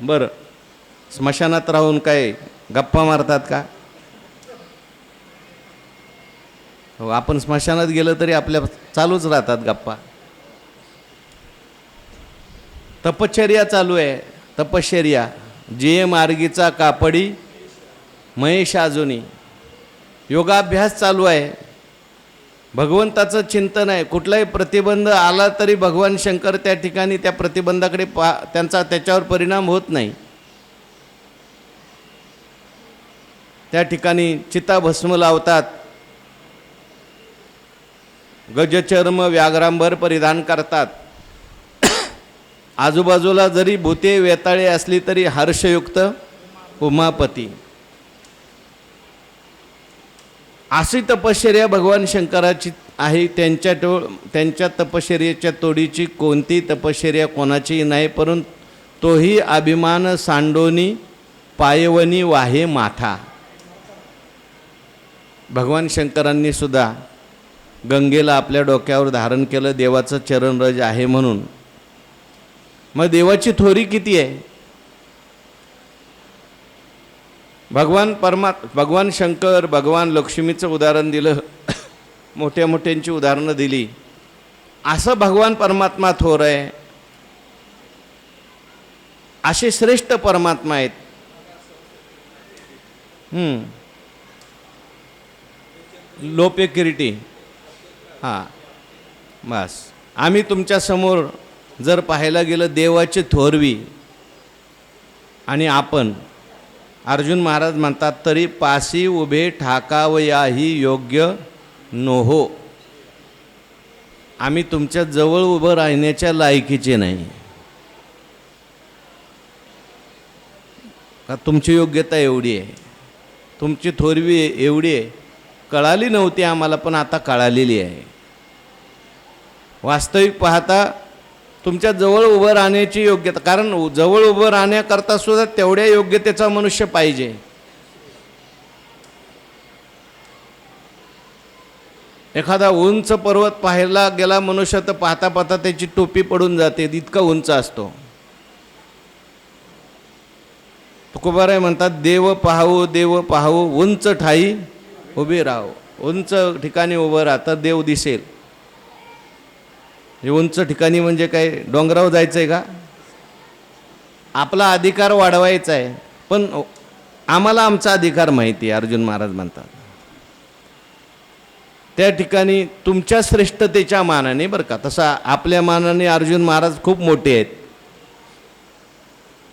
बरं, स्मशानात राहून काय गप्पा मारतात का? हो, आपण स्मशानात गेलं तरी आपल्या चालूच राहतात गप्पा. तपश्चर्या चालू आहे, तपश्चर्या. जे मार्गीचा कापडी महेश अजूनी. योगाभ्यास चालू आहे, भगवंताचं चिंतन आहे. कुठलाही प्रतिबंध आला तरी भगवान शंकर त्या ठिकाणी त्या प्रतिबंधाकडे त्यांचा त्याच्यावर परिणाम होत नाही. त्या ठिकाणी चिताभस्म लावतात, गजचर्म व्याघ्रांबर परिधान करतात. आजूबाजूला जरी भूते वेताळे असली तरी हर्षयुक्त उमापती. अशी तपश्चर्या भगवान शंकराची आहे. त्यांच्या तपश्चर्येच्या तोडीची कोणती तपश्चर्या कोणाची नाही. परंतु तोही अभिमान सांडोनी पायवनी वाहे माथा. भगवान शंकरांनी सुद्धा गंगेला आपल्या डोक्यावर धारण केलं, देवाचं चरणरज आहे म्हणून. मग देवाची थोरी किती आहे? भगवान शंकर, भगवान लक्ष्मीचं उदाहरण दिलं, मोठ्या मोठ्यांची उदाहरणं दिली. असं भगवान परमात्मा थोर आहे. असे श्रेष्ठ परमात्मा आहेत. लोपे किरीटी. हां, बस. आम्ही तुमच्यासमोर जर पाहायला गेलं देवाचे थोरवी, आणि आपण अर्जुन महाराज म्हणतात तरी पासी उभे ठाकावयाही योग्य नोहो. आम्ही तुमच्या जवळ उभं राहण्याच्या लायकीचे नाही. का तुमची योग्यता एवढी आहे, तुमची थोरवी एवढी आहे. कळाली नव्हती आम्हाला, पण आता कळालेली आहे. वास्तविक पाहता तुमच्या जवळ उभं राहण्याची योग्यता, कारण जवळ उभं राहण्याकरता सुद्धा तेवढ्या योग्यतेचा मनुष्य पाहिजे. एखादा उंच पर्वत पाहायला गेला मनुष्य तर पाहता पाहता त्याची टोपी पडून जाते, इतका उंच असतो. तुकोबाराय म्हणतात, देव पाहावो उंच ठाई उभे राहो. उंच ठिकाणी उभं राहा तर देव दिसेल. हे उंच ठिकाणी म्हणजे काय, डोंगरावर जायचं आहे का? आपला अधिकार वाढवायचा आहे. पण आम्हाला आमचा अधिकार माहिती आहे, अर्जुन महाराज म्हणतात. त्या ठिकाणी तुमच्या श्रेष्ठतेच्या मानाने, बरं का, तसा आपल्या मानाने अर्जुन महाराज खूप मोठे आहेत.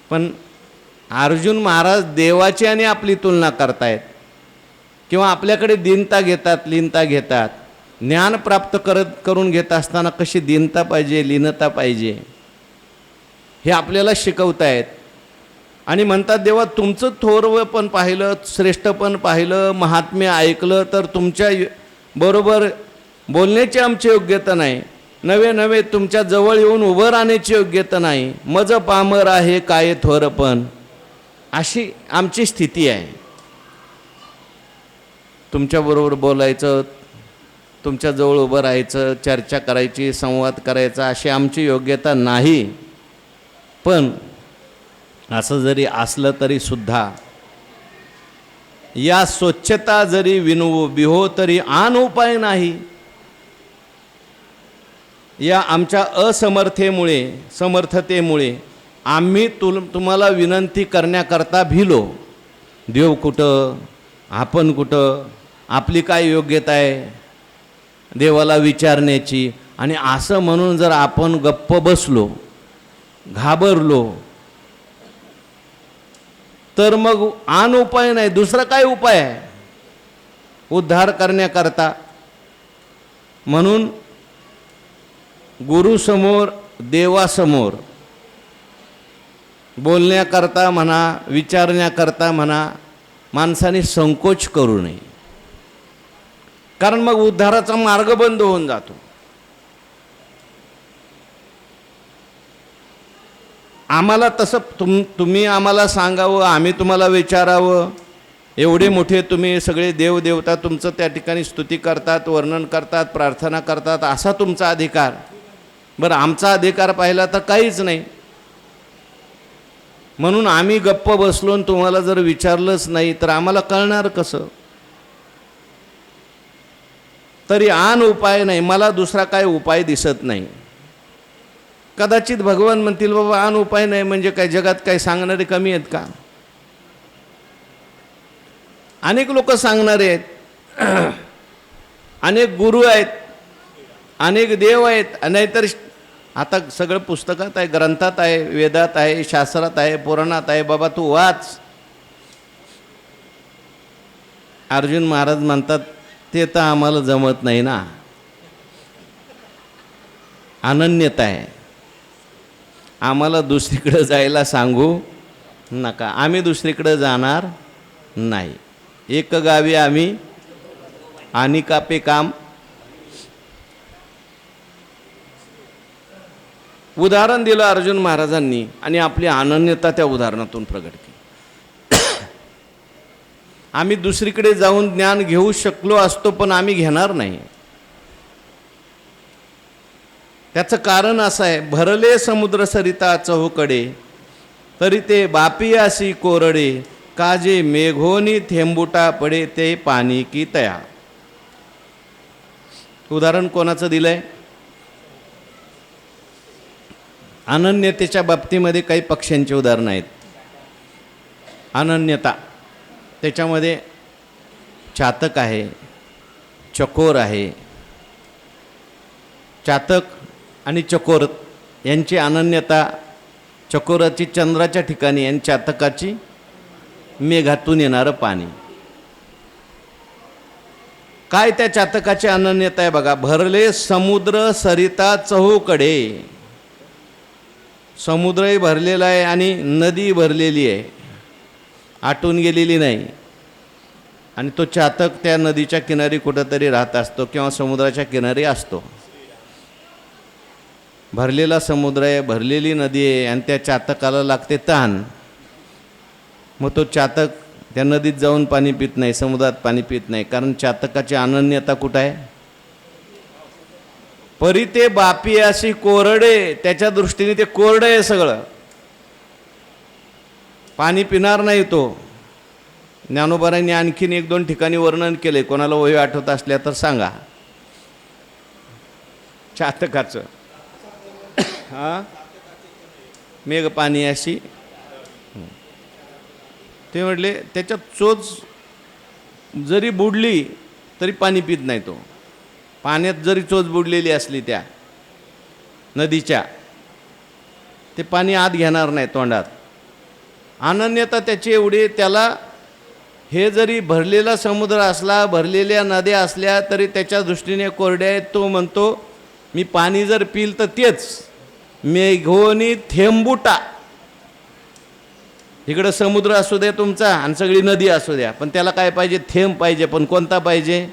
पण अर्जुन महाराज देवाची आणि आपली तुलना करतायत, किंवा आपल्याकडे दीनता घेतात, लीनता घेतात. ज्ञान प्राप्त करून घेत असताना कशी दीनता पाहिजे, लीनता पाहिजे, हे आपल्याला शिकवतायत. आणि म्हणतात देवा तुमचं थोरवं पण पाहिलं, श्रेष्ठ पण पाहिलं, महात्म्य ऐकलं तर तुमच्या बरोबर बोलण्याची आमची योग्यता नाही. नवे तुमच्या जवळ येऊन उभं राहण्याची योग्यता नाही. मज पामर आहे काय थोरपण, अशी आमची स्थिती आहे. तुमच्याबरोबर बोलायचं, तुमच्याजवळ उभं राहायचं, चर्चा करायची, संवाद करायचा, अशी आमची योग्यता नाही. पण असं जरी असलं तरी सुद्धा या स्वच्छता जरी विनवू बिहो तरी आन उपाय नाही. या आमच्या समर्थतेमुळे आम्ही तुम्हाला विनंती करण्याकरता भिलो. देव कुठं, आपण कुठं, आपली काय योग्यता आहे देवाला विचारण्याची. आणि असं म्हणून जर आपण गप्प बसलो, घाबरलो, तर मग आन उपाय नाही. दुसरा काय उपाय आहे उद्धार करण्याकरता? म्हणून गुरुसमोर, देवासमोर बोलण्याकरता म्हणा, विचारण्याकरता म्हणा, माणसाने संकोच करू नये. कारण मग उद्धाराचा मार्ग बंद होऊन जातो. आम्हाला तसं तुम्ही आम्हाला सांगावं, आम्ही तुम्हाला विचारावं. एवढे मोठे तुम्ही सगळे देवदेवता तुमचं त्या ठिकाणी स्तुती करतात, वर्णन करतात, प्रार्थना करतात, असा तुमचा अधिकार. बरं, आमचा अधिकार पाहिला तर काहीच नाही. म्हणून आम्ही गप्प बसलो आणि तुम्हाला जर विचारलंच नाही तर आम्हाला कळणार कसं? तरी आन उपाय नाही, मला दुसरा काय उपाय दिसत नाही. कदाचित भगवान म्हणतील बाबा आन उपाय नाही म्हणजे काय, जगात काय सांगणारे कमी आहेत का? अनेक लोक सांगणारे आहेत, अनेक गुरु आहेत, अनेक देव आहेत. नाहीतर आता सगळं पुस्तकात आहे, ग्रंथात आहे, वेदात आहे, शास्त्रात आहे, पुराणात आहे. बाबा तू वाच. अर्जुन महाराज म्हणतात ते तर आम्हाला जमत नाही ना, अनन्यता आहे. आम्हाला दुसरीकडे जायला सांगू नका, आम्ही दुसरीकडे जाणार नाही. एक गावी आम्ही आणि कापे काम. उदाहरण दिलं अर्जुन महाराजांनी आणि आपली अनन्यता त्या उदाहरणातून प्रगट केली. आम्ही दुसरीकडे जाऊन ज्ञान घेऊ शकलो असतो, पण आम्ही घेणार नाही. त्याचं कारण असं आहे, भरले समुद्र सरिता चहूकडे, तरी ते बापियासी कोरडे, काजे मेघोनी थेंबुटा पडे ते पाणी की तया. उदाहरण कोणाचं दिलंय? अनन्यतेच्या बाबतीमध्ये काही पक्ष्यांची उदाहरणं आहेत. अनन्यता त्याच्यामध्ये चातक आहे, चकोर आहे. चातक आणि चकोर यांची अनन्यता, चकोराची चंद्राच्या ठिकाणी आणि चातकाची मेघातून येणारं पाणी. काय त्या चातकाची अनन्यता आहे बघा. भरले समुद्र सरिता चहूकडे, समुद्रही भरलेला आहे आणि नदी भरलेली आहे, आटून गेलेली नाही. आणि तो चातक त्या नदीच्या किनारी कुठंतरी राहत असतो किंवा समुद्राच्या किनारी असतो. भरलेला समुद्र आहे, भरलेली नदी आहे आणि त्या चातकाला लागते तहान. मग तो चातक त्या नदीत जाऊन पाणी पित नाही, समुद्रात पाणी पित नाही, कारण चातकाची अनन्यता कुठं आहे? परी ते बापी अशी कोरडे, त्याच्या दृष्टीने ते कोरडं आहे सगळं, पाणी पिणार नाही तो. ज्ञानोबारांनी आणखीन 1-2 ठिकाणी वर्णन केले, कोणाला वही आठवत असल्या तर सांगा. चातकाचं हा मेघ पाणी अशी, ते म्हटले त्याच्यात चोच जरी बुडली तरी पाणी पित नाही तो. पाण्यात जरी चोच बुडलेली असली त्या नदीच्या, ते पाणी आत घेणार नाही तोंडात. अनन्यता त्याची एवढी, त्याला हे जरी भरलेला समुद्र असला, भरलेल्या नद्या असल्या तरी त्याच्या दृष्टीने कोरड्या आहेत. तो म्हणतो मी पाणी जर पिल तर तेच मेघोनी थेंबुटा. इकडं समुद्र असू द्या तुमचा आणि सगळी नदी असू द्या, पण त्याला काय पाहिजे? थेंब पाहिजे. पण कोणता पाहिजे?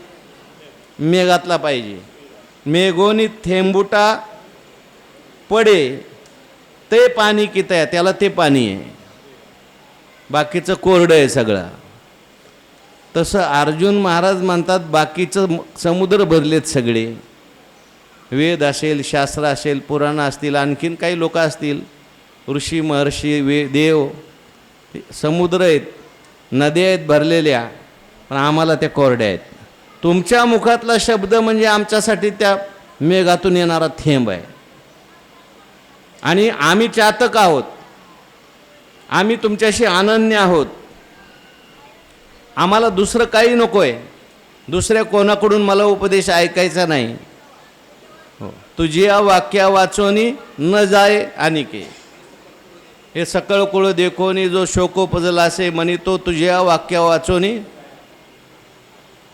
मेघातला पाहिजे. मेघोनी थेंबुटा पडे ते पाणी की तया, त्याला ते पाणी आहे, बाकीचं कोरडं आहे सगळं. तसं अर्जुन महाराज म्हणतात बाकीचं समुद्र भरलेत सगळे. वेद असेल, शास्त्र असेल, पुराणं असतील, आणखीन काही लोक असतील, ऋषी महर्षी देव, समुद्र आहेत, नद्या आहेत भरलेल्या, पण आम्हाला त्या कोरड्या आहेत. तुमच्या मुखातला शब्द म्हणजे आमच्यासाठी त्या मेघातून येणारा थेंब आहे. आणि आम्ही चातक आहोत, आम्ही तुमच्याशी अनन्य आहोत. आम्हाला दुसरं काही नको आहे, दुसऱ्या कोणाकडून मला उपदेश ऐकायचा नाही. हो, तुझिया वाक्या वाचोनी न जाय अनिके, हे सकळ कुळ देखोनी जो शोकोपजला असे म्हणी तो तुझ्या वाक्या वाचोनी.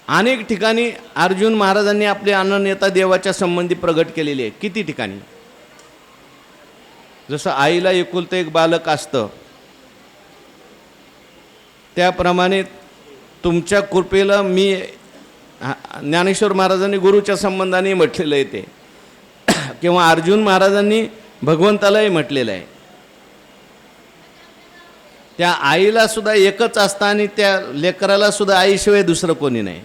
अनेक ठिकाणी अर्जुन महाराजांनी आपली अनन्यता देवाच्या संबंधी प्रगट केलेली आहे. किती ठिकाणी? जसं आईला एकुलतं एक बालक असतं, त्याप्रमाणे तुमच्या कृपेला मी, ज्ञानेश्वर महाराजांनी गुरुच्या संबंधाने म्हटलेलं आहे ते, किंवा अर्जुन महाराजांनी भगवंतालाही म्हटलेलं आहे. त्या आईला सुद्धा एकच असतं आणि त्या लेकराला सुद्धा आईशिवाय दुसरं कोणी नाही.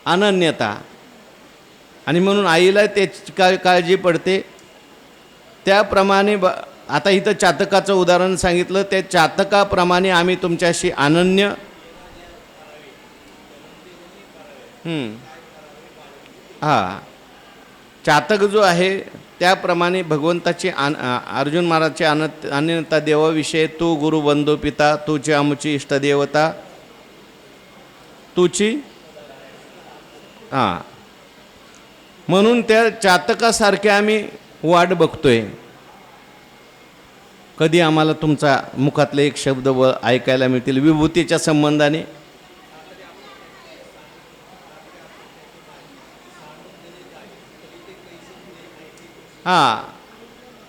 अनन्यता. आणि म्हणून आईला त्याची काळजी पडते. त्याप्रमाणे आता इथं चातकाचं उदाहरण सांगितलं, त्या चातकाप्रमाणे आम्ही तुमच्याशी अनन्य हां, चातक जो आहे त्याप्रमाणे भगवंताची अर्जुन महाराजची अनन्यता देवाविषयी, तू गुरु बंधू पिता, तुची आमची इष्टदेवता, तुची हां, म्हणून त्या चातकासारखे आम्ही वाट बघतोय, कधी आम्हाला तुमचा मुखातले एक शब्द ऐकायला मिळतील विभूतीच्या संबंधाने. हां,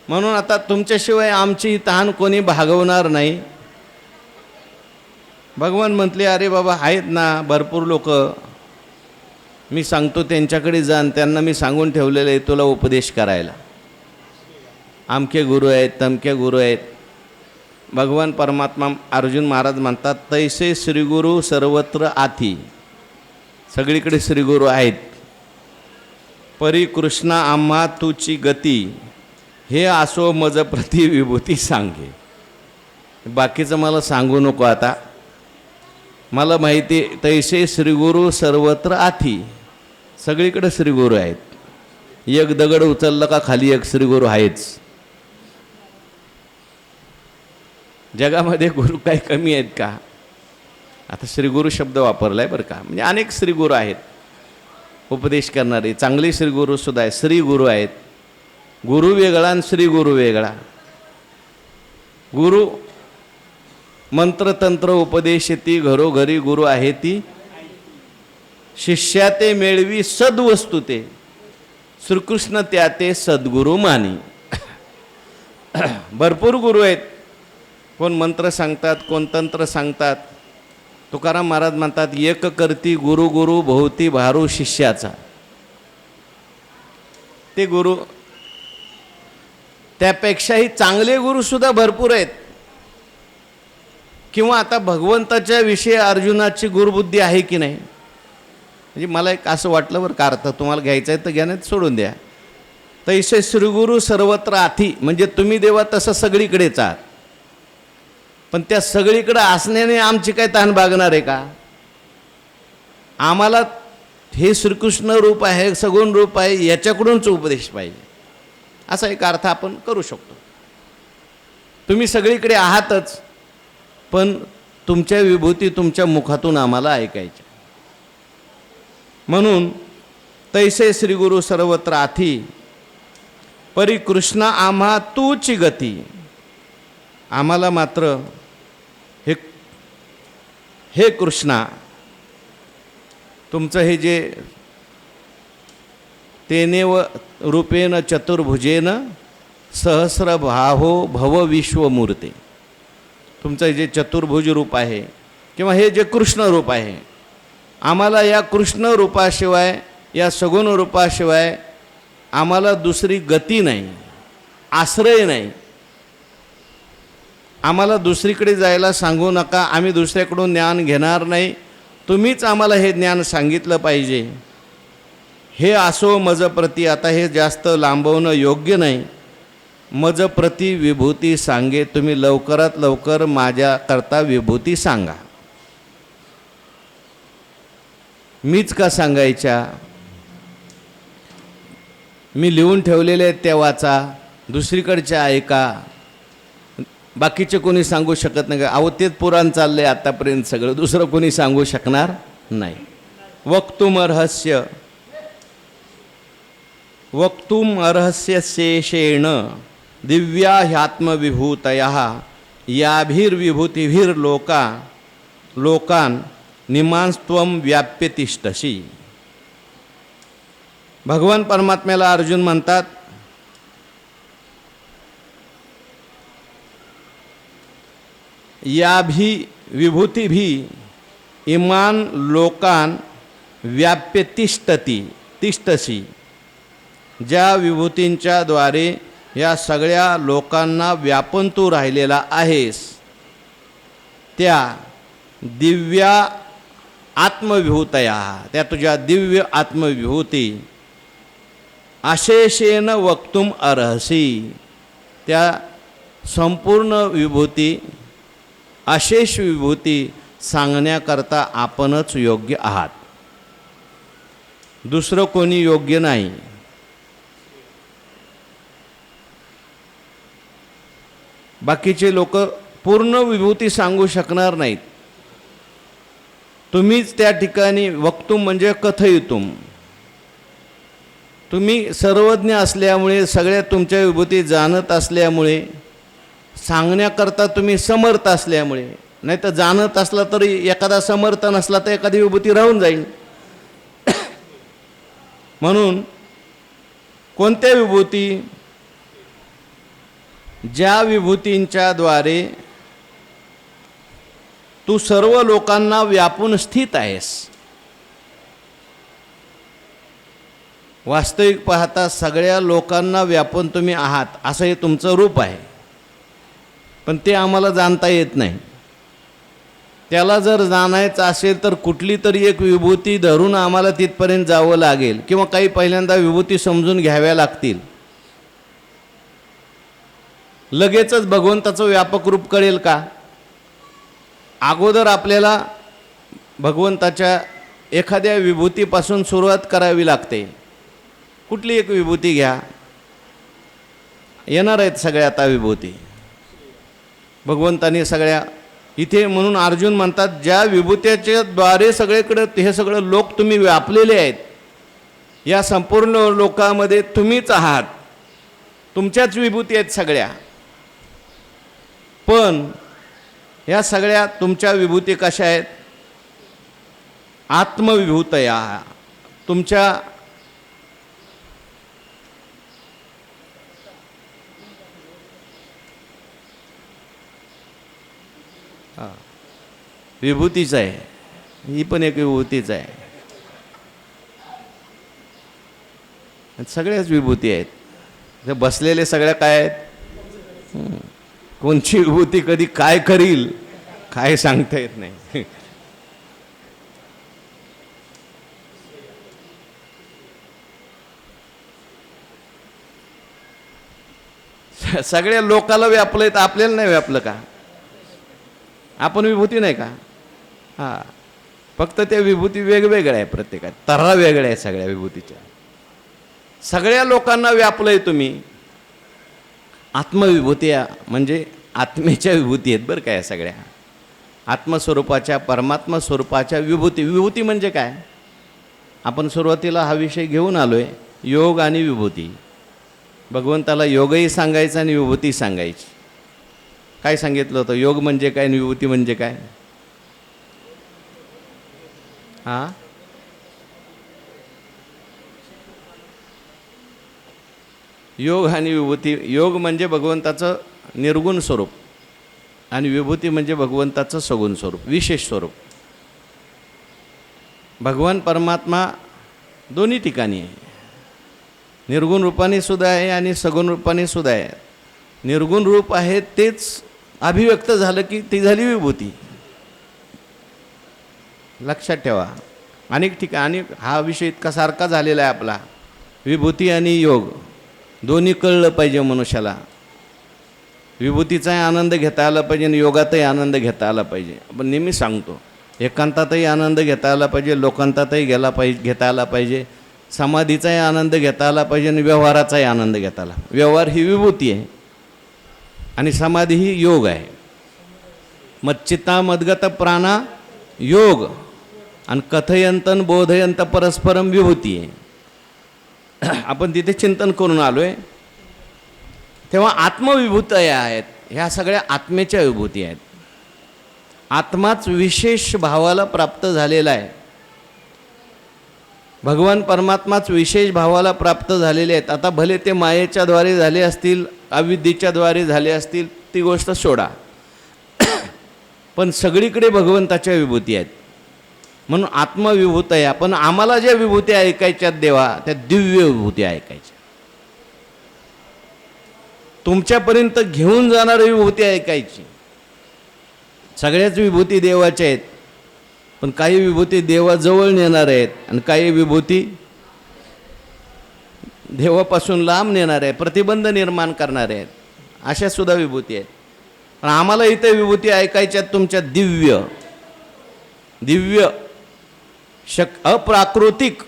म्हणून आता तुमच्याशिवाय आमची तहान कोणी भागवणार नाही. भगवान म्हटले, अरे बाबा आहेत ना भरपूर लोक, मी सांगतो त्यांच्याकडे जाण, त्यांना मी सांगून ठेवलेलं आहे तुला उपदेश करायला. आमके गुरु आहेत, तमके गुरु आहेत. भगवान परमात्मा अर्जुन महाराज म्हणतात, तैसे श्रीगुरु सर्वत्र आथी, सगळीकडे श्रीगुरु आहेत. परी कृष्णा आम्हा तुची गती, हे असो मज प्रति विभूती सांगे. बाकीचं मला सांगू नको आता, मला माहिती. तैसे श्रीगुरु सर्वत्र आथी, सगळीकडे श्रीगुरु आहेत. एक दगड उचललं का खाली एक श्रीगुरु आहेच. जगामध्ये गुरु काही कमी आहेत का? आता श्रीगुरु शब्द वापरला आहे बरं का, म्हणजे अनेक श्रीगुरु आहेत उपदेश करणारे, चांगले श्रीगुरुसुद्धा आहेत. श्रीगुरु आहेत, गुरु वेगळा आणि श्रीगुरु वेगळा. गुरु मंत्रतंत्र उपदेशती, घरोघरी गुरु आहे ती, शिष्या ते मेळवी सद्वस्तु ते, श्रीकृष्ण त्या ते सद्गुरु मानी. भरपूर गुरु आहेत, कोण मंत्र सांगतात, कोण तंत्र सांगतात. तुकाराम महाराज म्हणतात, एक करती गुरु गुरु भोवती भारू शिष्याचा. ते गुरु, त्यापेक्षाही चांगले गुरुसुद्धा भरपूर आहेत. किंवा आता भगवंताच्या विषयी अर्जुनाची गुरुबुद्धी आहे की नाही, म्हणजे मला एक असं वाटलं बरं का, अर्थ तुम्हाला घ्यायचं आहे तर घ्या, नाही सोडून द्या. तैसे श्रीगुरु सर्वत्र आथी, म्हणजे तुम्ही देवा तसं सगळीकडेच आहात, पण त्या सगळीकडे असण्याने आमची काय ताण भागणार आहे का? आम्हाला हे श्रीकृष्ण रूप आहे, सगुण रूप आहे, याच्याकडूनच उपदेश पाहिजे, असा एक अर्थ आपण करू शकतो. तुम्ही सगळीकडे आहातच, पण तुमच्या विभूती तुमच्या मुखातून आम्हाला ऐकायच्या. म्हणून तैसे श्रीगुरु सर्वत्र आथी, परी कृष्णा आम्हा तूची गती. आम्हाला मात्र हे कृष्णा, तुमचं हे जे तेनेव रूपेण चतुर्भुजेन सहस्रबाहो भव विश्वमूर्ते, तुमचं जे चतुर्भुज रूप आहे किंवा हे जे कृष्ण रूप आहे, आम्हाला या कृष्ण रूपाशिवाय, या सगुण रूपाशिवाय आम्हाला दुसरी गती नाही, आश्रय नाही. आम्हाला दुसरीकडे जायला सांगू नका, आम्ही दुसऱ्याकडून ज्ञान घेणार नाही, तुम्हीच आम्हाला हे ज्ञान सांगितलं पाहिजे. हे असो मजप्रती, आता हे जास्त लांबवणं योग्य नाही. मजप्रती विभूती सांगे, तुम्ही लवकरात लवकर माझ्याकरता विभूती सांगा. मीच का सांगायच्या? मी लिहून ठेवलेले आहेत त्या वाचा, दुसरीकडच्या ऐका, बाकीचे कोणी सांगू शकत नाही. अहो तेच पुराण चाललंय आतापर्यंत सगळं, दुसरं कोणी सांगू शकणार नाही. वक्तुम अर्हस्य शेषेण दिव्या ह्यात्मविभूतयः याभिर्विभूतिभिर लोकान निमांस्त्वं व्याप्य तिष्ठसी. भगवान परमात्म्याला अर्जुन म्हणतात, या भी विभूति भी इमान लोकान व्याप्य तिष्ठसी, ज्या विभूतींच्या द्वारे या सगळ्या लोकांना व्यापून तू राहिलेला आहेस, त्या दिव्या आत्मविभूतया, त्या तुझ्या दिव्य आत्मविभूती अशेषेन वक्तुम अर्हसी, त्या संपूर्ण विभूती, अशेष विभूती सांगण्याकरता आपणच योग्य आहात, दुसरं कोणी योग्य नाही. बाकीचे लोक पूर्ण विभूती सांगू शकणार नाहीत. तुम्हीच त्या ठिकाणी वक्तुम म्हणजे कथयितुम. तुम्ही सर्वज्ञ असल्यामुळे, सगळ्या तुमच्या विभूती जाणत असल्यामुळे, सांगण्याकरता तुम्ही समर्थ असल्यामुळे, नाही तर जाणत असला तरी एखादा समर्थ नसला तर एखादी विभूती राहून जाईल. म्हणून कोणत्या विभूती? ज्या विभूतींच्या द्वारे तू सर्व लोकांना व्यापून स्थित आहेस. वास्तविक पाहता सगळ्या लोकांना व्यापून तुम्ही आहात, असं हे तुमचं रूप आहे. पण ते आम्हाला जाणता येत नाही. त्याला जर जाणायचं असेल तर कुठली तरी एक विभूती धरून आम्हाला तिथपर्यंत जावं लागेल, किंवा काही पहिल्यांदा विभूती समजून घ्याव्या लागतील. लगेचच भगवंताचं व्यापक रूप कळेल का? अगोदर आपल्याला भगवंताच्या एखाद्या विभूतीपासून सुरुवात करावी लागते. कुठली एक विभूती घ्या, येणार आहेत सगळ्या आता विभूती भगवंताने सगळ्या इथे. म्हणून अर्जुन म्हणतात, ज्या विभूतीच्या द्वारे सगळीकडे हे सगळं लोक तुम्ही व्यापलेले आहेत, या संपूर्ण लोकामध्ये तुम्हीच आहात, तुमच्याच विभूती आहेत सगळ्या. पण या सगळ्या तुमच्या विभूती कशा आहेत? आत्मविभूतया. तुमच्या विभूतीच आहे, ही पण एक विभूतीच आहे. सगळ्याच विभूती आहेत. बसलेले सगळ्या काय आहेत? कोणची विभूती कधी काय करील काय सांगता येत नाही. सगळ्या लोकाला व्यापलंय तर आपल्याला नाही व्यापलं का? आपण विभूती नाही का? हां, फक्त त्या विभूती वेगवेगळ्या आहे, प्रत्येकात तर्रा वेगळ्या आहे सगळ्या विभूतीच्या. सगळ्या लोकांना व्यापलंय तुम्ही. आत्मविभूती म्हणजे आत्मेच्या विभूती आहेत बरं काय सगळ्या. आत्मस्वरूपाच्या, परमात्मा स्वरूपाच्या विभूती. विभूती म्हणजे काय? आपण सुरुवातीला हा विषय घेऊन आलो आहे, योग आणि विभूती. भगवंताला योगही सांगायचा आणि विभूती सांगायची. काय सांगितलं होतं? योग म्हणजे काय आणि विभूती म्हणजे काय? हां, योग आणि विभूती. योग म्हणजे भगवंताचं निर्गुण स्वरूप आणि विभूती म्हणजे भगवंताचं सगुण स्वरूप, विशेष स्वरूप. भगवान परमात्मा दोन्ही ठिकाणी आहे. निर्गुण रूपाने सुद्धा आहे आणि सगुण रूपाने सुद्धा आहे. निर्गुण रूप आहे तेच अभिव्यक्त झालं की ती झाली विभूती. लक्षात ठेवा. अनेक ठिकाणी हा विषय इतका सारखा झालेला आहे आपला. विभूती आणि योग दोन्ही कळलं पाहिजे मनुष्याला. विभूतीचाही आनंद घेता आला पाहिजे आणि योगातही आनंद घेता आला पाहिजे. आपण नेहमी सांगतो, एकांतातही आनंद घेता आला पाहिजे, लोकांतातही घेता आला पाहिजे, समाधीचाही आनंद घेता आला पाहिजे आणि व्यवहाराचाही आनंद घेता आला. व्यवहार ही विभूती आहे आणि समाधी ही योग आहे. मच्चित्ता मद्गत प्राणा योग आणि कथयंतन बोधयंत परस्परम विभूती आहे. आपण तिथे चिंतन करून आलो आहे. तेव्हा आत्मविभूतया आहेत. ह्या सगळ्या आत्मेच्या विभूती आहेत. आत्माच विशेष भावाला प्राप्त झालेला आहे. भगवान परमात्माच विशेष भावाला प्राप्त झालेले आहेत. आता भले ते मायेच्या द्वारे झाले असतील, अविद्येच्या द्वारे झाले असतील, ती गोष्ट सोडा. पण सगळीकडे भगवंताच्या विभूती आहेत. म्हणून आत्मविभूत आहे. पण आम्हाला ज्या विभूती ऐकायच्यात देवा, त्या दिव्य विभूती ऐकायच्या. तुमच्यापर्यंत घेऊन जाणारी विभूती ऐकायची. सगळ्याच विभूती देवाच्या आहेत, पण काही विभूती देवाजवळ नेणार आहेत आणि काही विभूती देवापासून लांब नेणार आहे, प्रतिबंध निर्माण करणारे आहेत. अशा सुद्धा विभूती आहेत. पण आम्हाला इथे विभूती ऐकायच्या तुमच्या दिव्य दिव्य अप्राकृतिक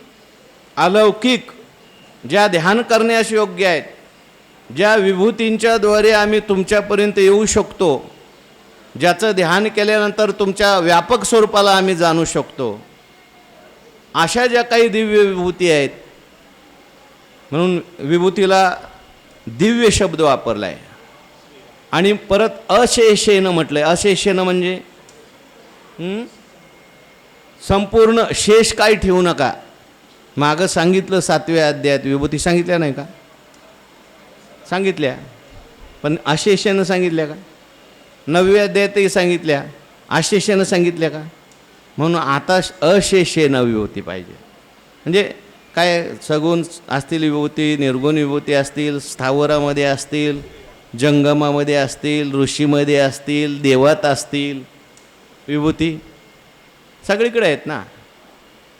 अलौकिक ज्या ध्यान करण्यास योग्य आहेत, ज्या विभूतींच्या द्वारे आम्ही तुमच्यापर्यंत येऊ शकतो, ज्याचं ध्यान केल्यानंतर तुमच्या व्यापक स्वरूपाला आम्ही जाणू शकतो, अशा ज्या काही दिव्य विभूती आहेत. म्हणून विभूतीला दिव्य शब्द वापरला आहे. आणि परत अशेषेनं म्हटलं आहे. अशेषेनं म्हणजे संपूर्ण शेष काय ठेवू नका. मागं सांगितलं 7व्या अध्यायात विभूती सांगितल्या नाही का? सांगितल्या. पण अशेषेनं सांगितल्या का? 9व्या अध्यायातही सांगितल्या. अशेषेनं सांगितल्या का? म्हणून आता अशेषेनं विभूती पाहिजे. म्हणजे काय, सगुण असतील विभूती, निर्गुण विभूती असतील, स्थावरामध्ये असतील, जंगमामध्ये असतील, ऋषीमध्ये असतील, देवात असतील, विभूती सगळीकडे आहेत ना.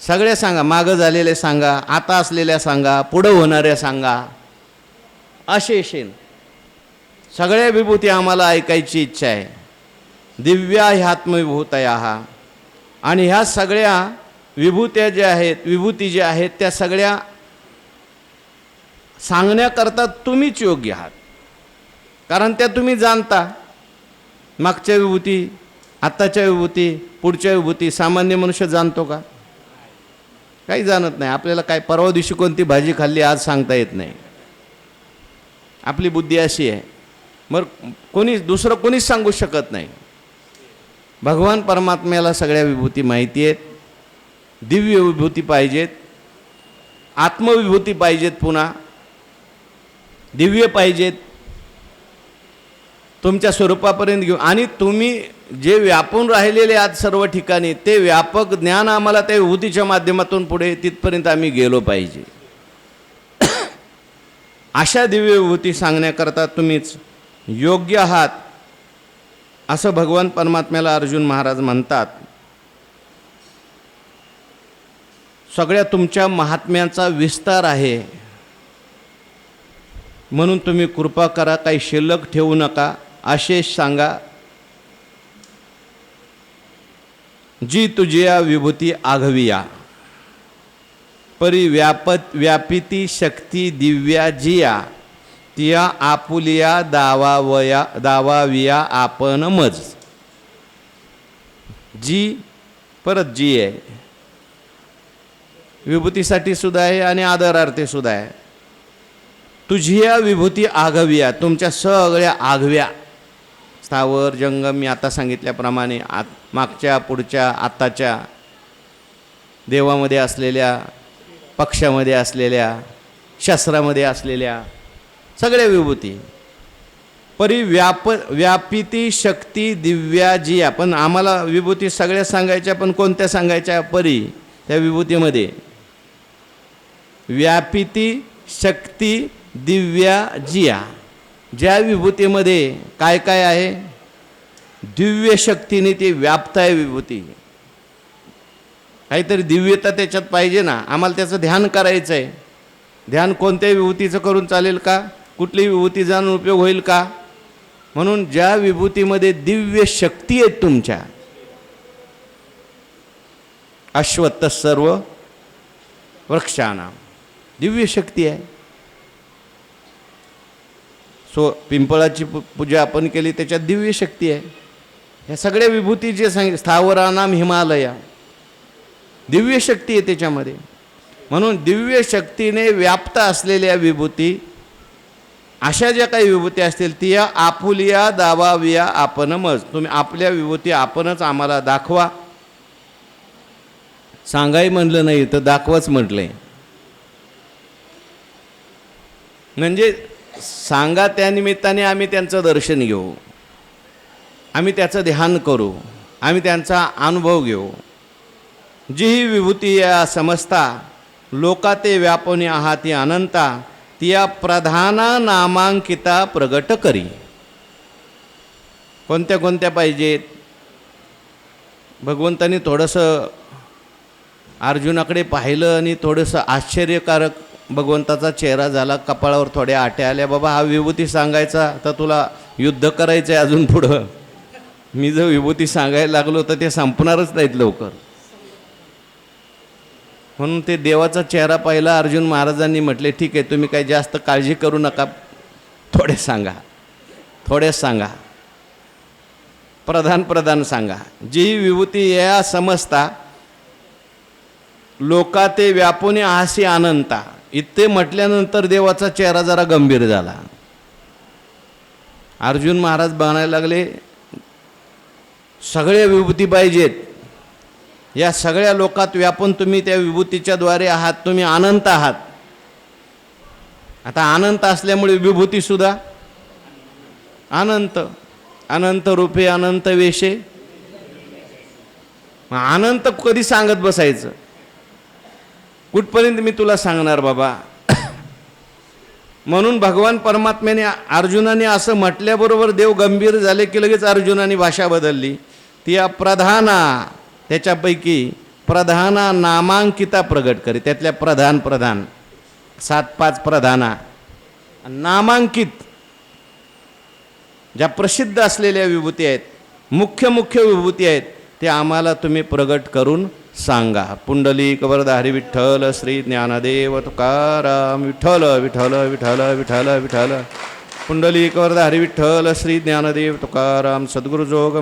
सगळ्या सांगा. मागं झालेल्या सांगा, आता असलेल्या सांगा, पुढं होणाऱ्या सांगा. अशेषेन सगळ्या विभूती आम्हाला ऐकायची इच्छा आहे. दिव्या ह्यात्मविभूतया. आणि ह्या सगळ्या विभूत्या ज्या आहेत, विभूती ज्या आहेत, त्या सगळ्या सांगण्याकरता तुम्हीच योग्य आहात. कारण त्या तुम्ही जाणता. मागच्या विभूती, आत्ताच्या विभूती, पुढच्या विभूती सामान्य मनुष्य जाणतो का? काही जाणत नाही. आपल्याला काय परवा दिवशी कोणती भाजी खाल्ली आज सांगता येत नाही. आपली बुद्धी अशी आहे. मग दुसरं कोणीच सांगू शकत नाही. भगवान परमात्म्याला सगळ्या विभूती माहिती आहेत. दिव्य विभूती पाहिजेत, आत्मविभूती पाहिजेत, पुन्हा दिव्य पाहिजेत, तुमच्या स्वरूपापर्यंत घेऊन. आणि तुम्ही जे व्यापून राहिलेले आहात सर्व ठिकाणी, ते व्यापक ज्ञान आम्हाला त्या विभूतीच्या माध्यमातून पुढे तिथपर्यंत आम्ही गेलो पाहिजे. अशा दिव्य विभूती सांगण्याकरता तुम्हीच योग्य आहात, असं भगवान परमात्म्याला अर्जुन महाराज म्हणतात. सगळ्या तुमच्या महात्म्यांचा विस्तार आहे. म्हणून तुम्ही कृपा करा, काही शिल्लक ठेवू नका, अशेष सांगा. जी तुझिया विभूती आघविया, परी व्यापिती शक्ती दिव्या जिया, तिया आपुलिया दावाविया आपण मज. जी परत जी आहे, विभूतीसाठी सुद्धा आहे आणि आदरार्थी सुद्धा आहे. तुझिया विभूती आघविया, तुमच्या सगळ्या आघव्या, स्थावर जंगम, मी आता सांगितल्याप्रमाणे मागच्या, पुढच्या, आत्ताच्या, देवामध्ये असलेल्या, पक्षामध्ये असलेल्या, शास्त्रामध्ये असलेल्या सगळ्या विभूती. परी व्यापिती शक्ती दिव्या जिया. पण आम्हाला विभूती सगळ्या सांगायच्या, पण कोणत्या सांगायच्या? परी त्या विभूतीमध्ये व्यापिती शक्ती दिव्या जिया. ज्या विभूतीमध्ये काय काय आहे? दिव्य शक्तीने ती व्याप्त आहे विभूती. काहीतरी दिव्यता त्याच्यात पाहिजे ना. आम्हाला त्याचं ध्यान करायचं आहे. ध्यान कोणत्याही विभूतीचं करून चालेल का? कुठली विभूती जाणून उपयोग होईल का? म्हणून ज्या विभूतीमध्ये दिव्य शक्ती आहेत तुमच्या, अश्वत्थ सर्व वृक्षाणाम, दिव्य शक्ती आहे. पिंपळाची पूजा आपण केली, त्याच्यात दिव्य शक्ती आहे. ह्या सगळ्या विभूती जे स्थावरानाम हिमालया, दिव्य शक्ती आहे त्याच्यामध्ये. म्हणून दिव्य शक्तीने व्याप्त असलेल्या विभूती, अशा ज्या काही विभूती असतील, ती आपुलिया दावाविया आपण मज. तुम्ही आपल्या विभूती आपणच आम्हाला दाखवा. सांगाय म्हणलं नाही तर दाखवाच म्हटलंय. म्हणजे सांगा, त्या निमित्ताने आम्ही त्यांचं दर्शन घेऊ, आम्ही त्याचं ध्यान करू, आम्ही त्यांचा अनुभव घेऊ. जी ही विभूती या समजता लोकाते व्यापनी आहाती अनंता, तिया प्रधाना नामांकिता प्रगट करी. कोणत्या कोणत्या पाहिजेत? भगवंतांनी थोडंसं अर्जुनाकडे पाहिलं आणि थोडंसं आश्चर्यकारक भगवंताचा चेहरा झाला, कपाळावर थोड्या आट्या आल्या, बाबा हा विभूती सांगायचा तर तुला युद्ध करायचं आहे अजून पुढं. मी जर विभूती सांगायला लागलो तर ते संपणारच नाहीत लवकर. म्हणून ते देवाचा चेहरा पाहिला. अर्जुन महाराजांनी म्हटले, ठीक आहे, तुम्ही काही जास्त काळजी करू नका, थोडे सांगा, थोडे सांगा, प्रधान सांगा. जी विभूती या समजता लोका ते व्यापुने हासी अनंता, इतके म्हटल्यानंतर देवाचा चेहरा जरा गंभीर झाला. अर्जुन महाराज बनायला लागले, सगळ्या विभूती पाहिजेत, या सगळ्या लोकात व्यापून तुम्ही त्या विभूतीच्या द्वारे आहात, तुम्ही अनंत आहात. आता अनंत असल्यामुळे विभूती सुद्धा अनंत, अनंत रूपे अनंत वेशे. अनंत कधी सांगत बसायचं, कुठपर्यंत मी तुला सांगणार बाबा. म्हणून भगवान परमात्म्याने अर्जुनाने असं म्हटल्याबरोबर देव गंभीर झाले की लगेच अर्जुनाने भाषा बदलली. ती प्रधाना, त्याच्यापैकी प्रधाना नामांकिता प्रगट करी. त्यातल्या प्रधान 7-5 प्रधाना नामांकित, ज्या प्रसिद्ध असलेल्या विभूती आहेत, मुख्य विभूती आहेत, ते आम्हाला तुम्ही प्रगट करून सांगा. पुंडलिक वरदा हरी विठ्ठल श्री ज्ञानदेव तुकाराम. विठ्ठल विठ्ठल विठ्ठल विठ्ठल विठ्ठल. पुंडलिक वरदा हरी विठ्ठल श्री ज्ञानदेव तुकाराम. सद्गुरुजोग